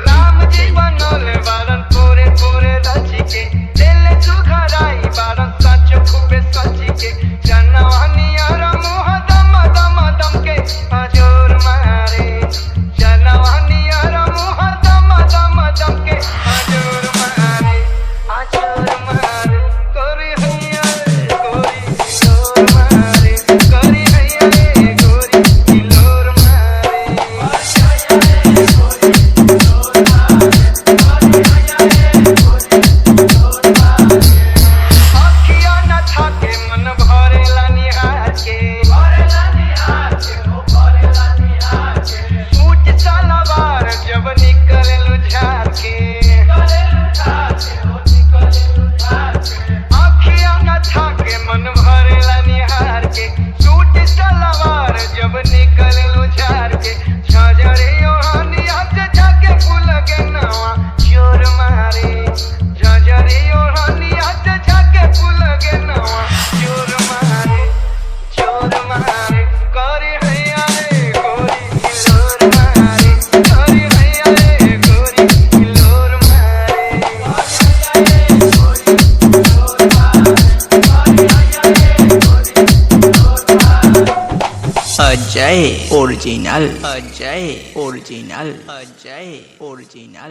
राम जी बनोले बारन पूरे पूरे रची के दिल सुखराई बारन सच खूबे सची के जनवानी और मुह दम दम दम के हजूर मारे जनवानी और मुह दम दम दम के हजूर मारे गोरी हैया गोरी किलोर मारे गोरी हैया गोरी किलोर मारे अखिया न थाके मन भरेला निहार के सूट सलवार जब निकले लुझार के अखिया न थाके मन भरेला निहार के सूट सलवार जब निकले लुझार के झजरे ओढ़नी हाथ जाके फूल के नवा चोर मारे झजरे ओढ़नी हाथ जाके फूल के नवा चोर मारे करे हैया रे गोरी किलोर मारे करे हैया रे गोरी किलोर मारे अजय ओरिजिनल।